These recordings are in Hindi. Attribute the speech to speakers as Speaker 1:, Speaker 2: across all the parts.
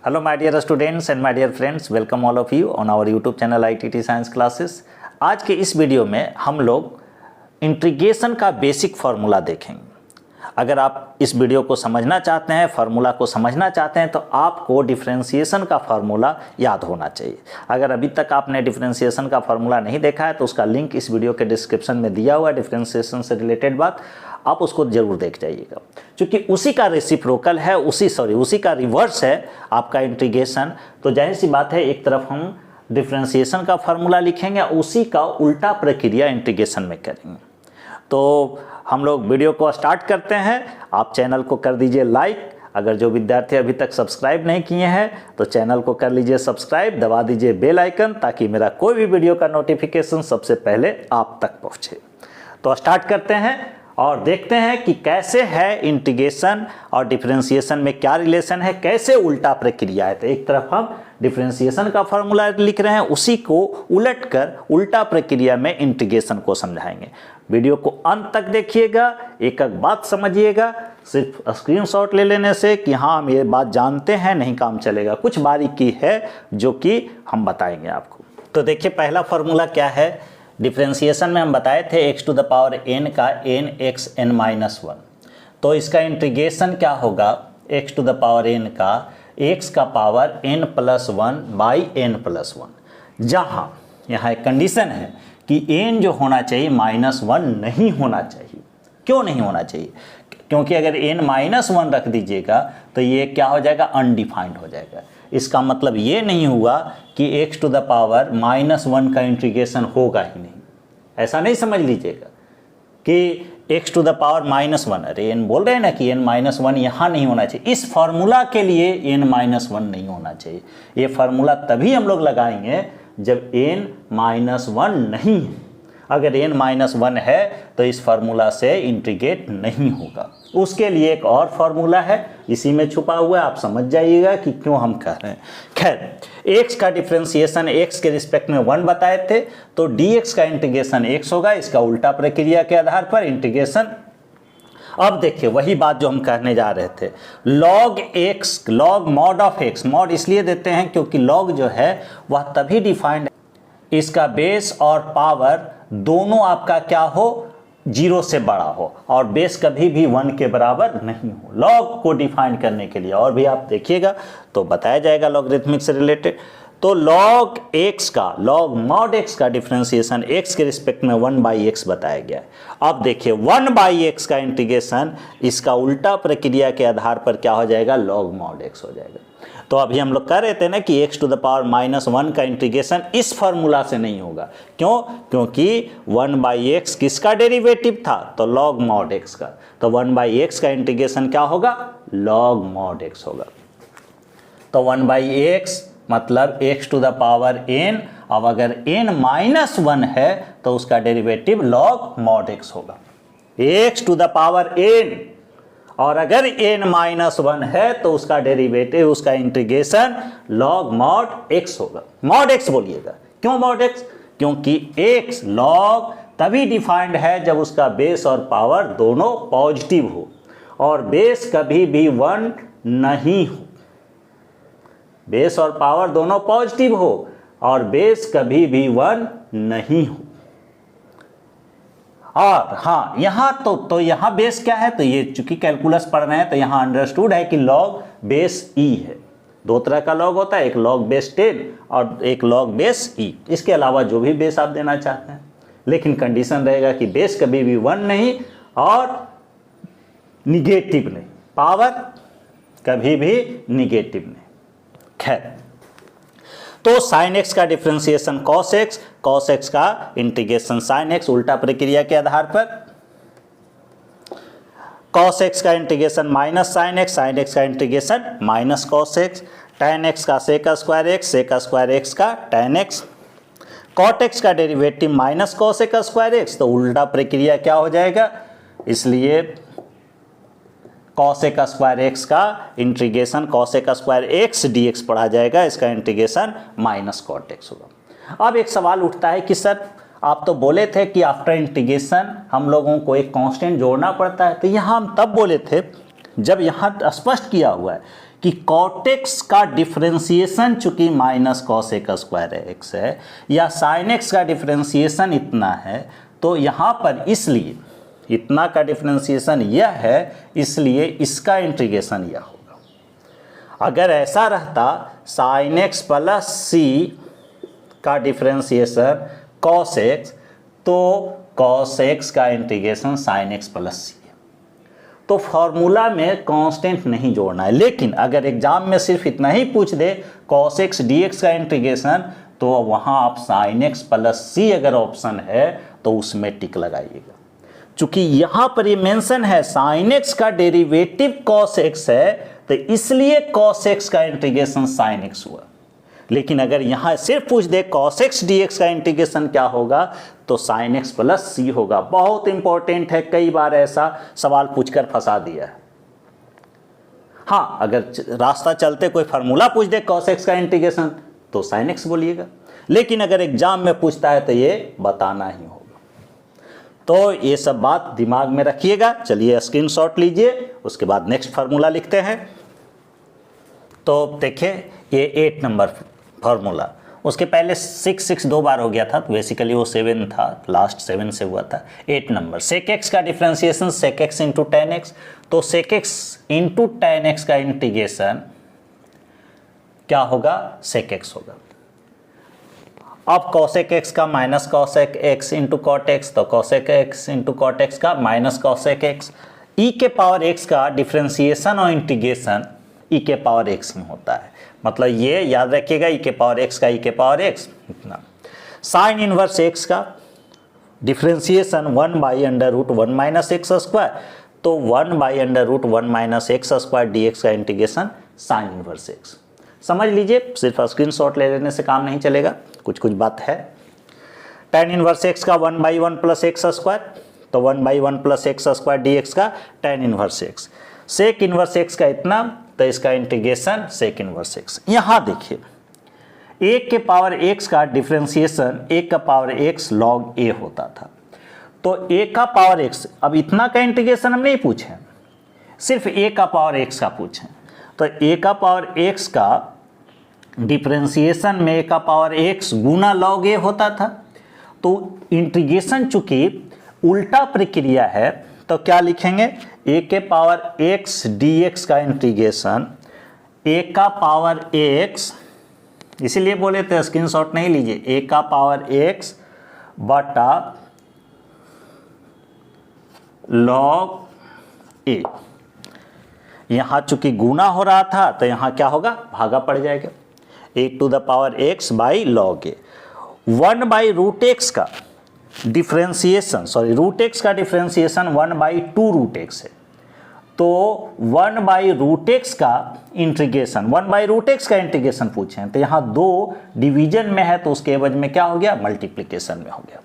Speaker 1: Hello my dear students and my dear friends, welcome all of you on our YouTube channel ITT Science Classes। आज के इस वीडियो में हम लोग इंटीग्रेशन का बेसिक फार्मूला देखेंगे। अगर आप इस वीडियो को समझना चाहते हैं, फार्मूला को समझना चाहते हैं, तो आपको डिफरेंशिएशन का फार्मूला याद होना चाहिए। अगर अभी तक आपने डिफरेंशिएशन का फार्मूला नहीं देखा है तो उसका लिंक इस वीडियो के डिस्क्रिप्शन में दिया हुआ है। डिफरेंशिएशन से रिलेटेड बात आप उसको जरूर देख जाइएगा, क्योंकि उसी का रेसिप्रोकल है, उसी का रिवर्स है आपका इंटीग्रेशन। तो जाहिर सी बात है, एक तरफ हम डिफरेंशिएशन का फार्मूला लिखेंगे, उसी का उल्टा प्रक्रिया इंटीग्रेशन में करेंगे। तो हम लोग वीडियो को स्टार्ट करते हैं। आप चैनल को कर दीजिए लाइक। अगर जो विद्यार्थी अभी तक सब्सक्राइब नहीं किए हैं तो चैनल को कर लीजिए सब्सक्राइब, दबा दीजिए बेल आइकन, ताकि मेरा कोई भी वीडियो का नोटिफिकेशन सबसे पहले आप तक पहुंचे। तो स्टार्ट करते हैं और देखते हैं कि कैसे है इंटीग्रेशन और डिफरेंशिएशन में क्या रिलेशन है, कैसे उल्टा प्रक्रिया है। तो एक तरफ हम डिफरेंशिएशन का फार्मूला लिख रहे हैं, उसी को उलटकर उल्टा प्रक्रिया में इंटीग्रेशन को समझाएंगे। वीडियो को अंत तक देखिएगा, एक एक बात समझिएगा। सिर्फ स्क्रीनशॉट ले लेने से कि हाँ हम ये बात जानते हैं नहीं काम चलेगा। कुछ बारीकी है जो कि हम बताएंगे आपको। तो देखिए पहला फार्मूला क्या है। डिफरेंशिएशन में हम बताए थे x to the power n का n x n माइनस 1। तो इसका इंटीग्रेशन क्या होगा, x to the power n का x का power n plus 1 by n plus 1। जहाँ यहाँ एक कंडीशन है कि n जो होना चाहिए -1 नहीं होना चाहिए। क्यों नहीं होना चाहिए? क्योंकि अगर n -1 रख दीजिएगा तो ये क्या हो जाएगा, अनडिफाइंड हो जाएगा। इसका मतलब ये नहीं हुआ कि x टू द पावर -1 का इंटीग्रेशन होगा ही नहीं। ऐसा नहीं समझ लीजिएगा कि x टू द पावर -1, अरे n बोल रहे हैं ना कि n -1 यहाँ नहीं होना चाहिए। इस फार्मूला के लिए n -1 नहीं होना चाहिए। ये फार्मूला तभी हम लोग लगाएंगे जब n -1 नहीं है। अगर n -1 है तो इस फार्मूला से इंटीग्रेट नहीं होगा। उसके लिए एक और फार्मूला है, इसी में छुपा हुआ है, आप समझ जाइएगा कि क्यों हम कह रहे हैं। खैर, x का डिफरेंशिएशन x के रिस्पेक्ट में 1 बताए थे, तो dx का इंटीग्रेशन x होगा। इसका उल्टा प्रक्रिया के आधार पर इंटीग्रेशन। अब देखिए वही बात जो हम कहने जा रहे थे, log x, log mod of x। mod इसलिए देते हैं क्योंकि log जो है वह तभी डिफाइंड, इसका बेस और पावर दोनों आपका क्या हो, 0 से बड़ा हो, और बेस कभी भी 1 के बराबर नहीं हो, लॉग को डिफाइन करने के लिए। और भी आप देखिएगा तो बताया जाएगा लॉगरिथमिक से रिलेटेड। तो log x का, log mod x का डिफरेंशिएशन x के रिस्पेक्ट में 1/x बताया गया है। अब देखिए 1/x का इंटीग्रेशन इसका उल्टा प्रक्रिया के आधार पर क्या हो जाएगा, log mod x हो जाएगा। तो अभी हम लोग कह रहे थे ना कि x टू द पावर -1 का इंटीग्रेशन इस फार्मूला से नहीं होगा। क्यों? क्योंकि 1/x किसका डेरिवेटिव था, तो log mod x का। तो 1/x का इंटीग्रेशन क्या होगा, log mod x होगा। तो 1/x मतलब x to the power n। अब अगर n -1 है तो उसका डेरिवेटिव log mod x होगा, x to the power n। और अगर n -1 है तो उसका डेरिवेटिव, उसका इंटीग्रेशन log mod x होगा। mod x बोलिएगा। क्यों mod x? क्योंकि x log तभी डिफाइंड है जब उसका बेस और पावर दोनों पॉजिटिव हो, और बेस कभी भी 1 नहीं हो। बेस और पावर दोनों पॉजिटिव हो और बेस कभी भी 1 नहीं हो। और हाँ, यहाँ तो यहाँ बेस क्या है, तो ये चूंकि कैलकुलस पढ़ रहे हैं तो यहाँ अंडरस्टूड है कि log बेस e है। दो तरह का log होता है, एक log बेस 10 और एक log बेस e। इसके अलावा जो भी बेस आप देना चाहते हैं, लेकिन कंडीशन रहेगा कि बेस कभी भी 1 नहीं और निगेटिव नहीं, पावर कभी भी निगेटिव नहीं। खैर, तो sin x का differentiation cos x, cos x का इंटीग्रेशन sin x, उल्टा प्रक्रिया के आधार पर। cos x का integration minus sin x, sin x का integration minus cos x, tan x का sec square x, sec square x का tan x, cot x का derivative minus cos square x। तो उल्टा प्रक्रिया क्या हो जाएगा, इसलिए cos स्क्वायर x का integration cos square x dx पढ़ा जाएगा, इसका इंटीग्रेशन माइनस cot x होगा। अब एक सवाल उठता है कि सर आप तो बोले थे कि आफ्टर इंटीग्रेशन हम लोगों को एक कांस्टेंट जोड़ना पड़ता है। तो यहाँ हम तब बोले थे जब यहाँ स्पष्ट किया हुआ है कि कॉट एक्स का डिफरेंशिएशन चूंकि माइनस कॉस ए का स्क्वायर एक्स है या साइन एक्स का डिफरेंशिएशन इतना है, तो यहाँ पर इसलिए इतना का डिफरेंशिएशन यह है, इसलिए इसका इंटीग्रेशन यह होगा। अगर ऐसा रहता साइन एक्स प्लस सी का डिफरेंशिएशन कॉस एक्स, तो कॉस एक्स का इंटीग्रेशन साइन एक्स प्लस सी है। तो फॉर्मूला में कांस्टेंट नहीं जोड़ना है। लेकिन अगर एग्जाम में सिर्फ इतना ही पूछ दे कॉस एक्स डी एक्स का इंटीग्रेशन, तो वहाँ आप साइन एक्स प्लस सी अगर ऑप्शन है तो उसमें टिक लगाइएगा। चूंकि यहाँ पर ये मेंशन है साइन एक्स का डेरिवेटिव कॉस एक्स है, तो इसलिए कॉस एक्स का इंटीग्रेशन साइन एक्स हुआ। लेकिन अगर यहाँ सिर्फ पूछ दे कॉस एक्स डी एक्स का इंटीग्रेशन क्या होगा, तो साइन एक्स प्लस सी होगा। बहुत इंपॉर्टेंट है, कई बार ऐसा सवाल पूछकर फंसा दिया है। हाँ, अगर रास्ता चलते कोई फार्मूला पूछ दे कॉस एक्स का इंटीग्रेशन, तो साइन एक्स बोलिएगा। लेकिन अगर एग्जाम में पूछता है तो ये बताना ही होगा। तो ये सब बात दिमाग में रखिएगा। चलिए स्क्रीनशॉट लीजिए, उसके बाद नेक्स्ट फार्मूला लिखते हैं। तो देखिए ये 8 नंबर फार्मूला, उसके पहले 6 दो बार हो गया था, तो बेसिकली वो 7 था, लास्ट 7 से हुआ था। 8 नंबर सेक एक्स का differentiation sec x into tan x, तो sec x into tan x का इंटीग्रेशन क्या होगा, सेक एक्स होगा। अब कॉसेक एक्स का minus cosec x into cot x, तो cosec x into cot x का माइनस कॉसेक एक्स। ई के पावर एक्स का डिफरेंशिएशन और इंटीग्रेशन ई के पावर एक्स में होता है, मतलब ये याद रखिएगा ई के पावर एक्स का ई के पावर एक्स इतना। साइन इनवर्स एक्स का डिफरेंशिएशन 1/√1 माइनस एक्स स्क्वायर, तो 1/√1 minus x square d x का इंटीग्रेशन साइन इनवर्स एक्स। समझ लीजिए, सिर्फ स्क्रीनशॉट ले लेने से काम नहीं चलेगा, कुछ कुछ बात है। tan इनवर्स एक्स का 1/1 प्लस एक्स स्क्वायर, तो 1/1 plus x square d x का tan inverse x. Sec inverse x का इतना, तो इसका इंटीग्रेशन सेक इनवर्स एक्स। यहाँ देखिए 1 के पावर एक्स का डिफरेंशिएशन 1 का पावर एक्स लॉग ए होता था, तो 1 का पावर एक्स, अब इतना का इंटीग्रेशन हम नहीं पूछे, सिर्फ 1 का पावर एक्स का पूछें। तो 1 का पावर एक्स का डिफरेंशिएशन में 1 का पावर एक्स गुना लॉग ए होता था, तो इंटीग्रेशन चूंकि उल्टा प्रक्रिया है, तो क्या लिखेंगे, 1 के पावर एक्स डी एक्स का इंटीग्रेशन 1 का पावर एक्स, इसीलिए बोले थे स्क्रीनशॉट नहीं लीजिए, 1 का पावर एक्स बटा लॉग ए। यहाँ चूंकि गुना हो रहा था, तो यहाँ क्या होगा, भागा पड़ जाएगा, 8 to the power x by log a. 1/√x का डिफरेंशिएशन, रूट एक्स का डिफरेंशिएशन 1/2√x है, तो 1/√x का इंटीग्रेशन, 1/√x का इंटीग्रेशन पूछे हैं, तो यहाँ 2 डिवीजन में है, तो उसके एवज में क्या हो गया, मल्टीप्लिकेशन में हो गया।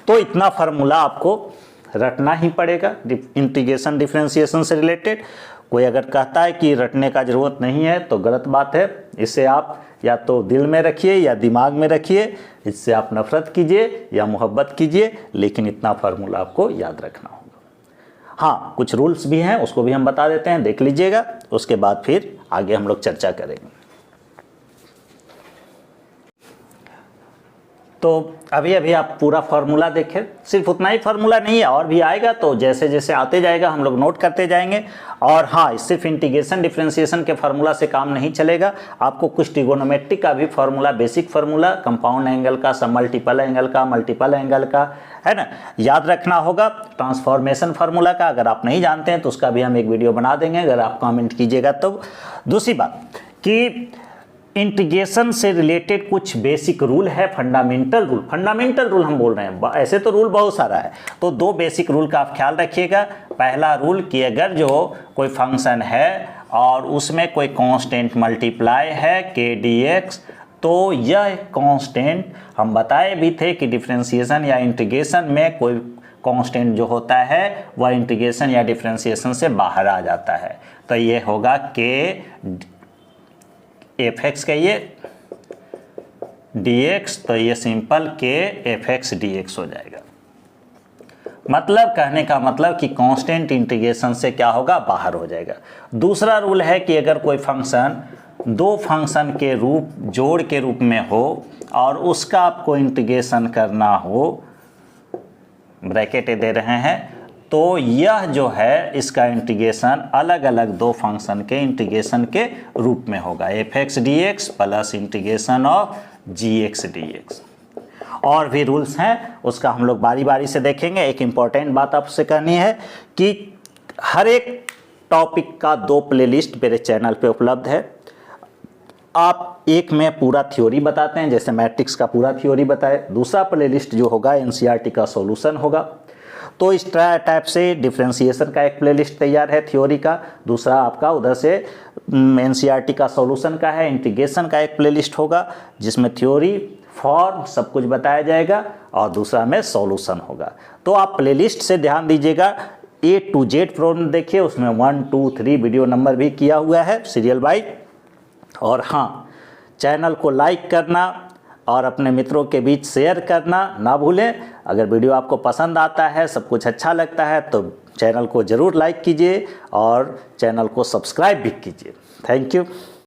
Speaker 1: तो इतना फार्मूला आपको रटना ही पड़ेगा इंटीग्रेशन डिफरेंशिएशन से रिलेटेड। कोई अगर कहता है कि रटने का जरूरत नहीं है तो गलत बात है। इसे आप या तो दिल में रखिए या दिमाग में रखिए, इससे आप नफरत कीजिए या मोहब्बत कीजिए, लेकिन इतना फार्मूला आपको याद रखना होगा। हाँ, कुछ रूल्स भी हैं, उसको भी हम बता देते हैं, देख लीजिएगा, उसके बाद फिर आगे हम लोग चर्चा करेंगे। तो अभी आप पूरा फार्मूला देखें, सिर्फ उतना ही फार्मूला नहीं है, और भी आएगा, तो जैसे जैसे आते जाएगा हम लोग नोट करते जाएंगे। और हाँ, सिर्फ इंटीग्रेशन डिफरेंशिएशन के फार्मूला से काम नहीं चलेगा, आपको कुछ ट्रिगोनोमेट्रिक का भी formula, basic formula, compound angle का, सब मल्टीपल एंगल का, मल्टीपल एंगल का, है ना, याद रखना होगा। ट्रांसफॉर्मेशन फार्मूला का अगर आप नहीं जानते हैं तो उसका भी हम एक वीडियो बना देंगे, अगर आप कमेंट कीजिएगा तो। दूसरी बात कि इंटीग्रेशन से रिलेटेड कुछ बेसिक रूल है, फंडामेंटल रूल हम बोल रहे हैं, ऐसे तो रूल बहुत सारा है, तो 2 बेसिक रूल का आप ख्याल रखिएगा। पहला रूल कि अगर जो कोई फंक्शन है और उसमें कोई कांस्टेंट मल्टीप्लाई है के डी एक्स, तो यह कांस्टेंट, हम बताए भी थे कि डिफरेंशिएशन या इंटीग्रेशन में कोई कांस्टेंट जो होता है वह इंटीग्रेशन या डिफरेंशिएशन से बाहर आ जाता है, तो ये होगा के एफ एक्स कहिए डी एक्स, तो ये सिंपल के एफ एक्स डी एक्स हो जाएगा। मतलब कहने का मतलब कि कांस्टेंट इंटीग्रेशन से क्या होगा, बाहर हो जाएगा। दूसरा रूल है कि अगर कोई फंक्शन दो फंक्शन के रूप जोड़ के रूप में हो और उसका आपको इंटीग्रेशन करना हो, ब्रैकेट दे रहे हैं, तो यह जो है इसका इंटीग्रेशन अलग अलग दो फंक्शन के इंटीग्रेशन के रूप में होगा, f(x) dx plus integration of g(x) dx। और भी रूल्स हैं, उसका हम लोग बारी बारी से देखेंगे। एक इम्पॉर्टेंट बात आपसे कहनी है कि हर एक टॉपिक का 2 प्लेलिस्ट मेरे चैनल पे उपलब्ध है। आप एक में पूरा थ्योरी बताते हैं, जैसे मैट्रिक्स का पूरा थ्योरी बताए, दूसरा प्लेलिस्ट जो होगा एनसीईआरटी का सॉल्यूशन होगा। तो इस टाइप से डिफरेंशिएशन का एक प्लेलिस्ट तैयार है थ्योरी का, दूसरा आपका उधर से एनसीईआरटी का सॉल्यूशन का है, इंटीग्रेशन का एक प्लेलिस्ट होगा जिसमें थ्योरी फॉर्म सब कुछ बताया जाएगा और दूसरा में सॉल्यूशन होगा। तो आप प्लेलिस्ट से ध्यान दीजिएगा, A to Z प्रॉब्लम देखिए, उसमें 1, 2, 3 वीडियो नंबर भी किया हुआ है सीरियल वाइज। और हाँ, चैनल को लाइक करना और अपने मित्रों के बीच शेयर करना ना भूलें। अगर वीडियो आपको पसंद आता है, सब कुछ अच्छा लगता है, तो चैनल को ज़रूर लाइक कीजिए और चैनल को सब्सक्राइब भी कीजिए। Thank you.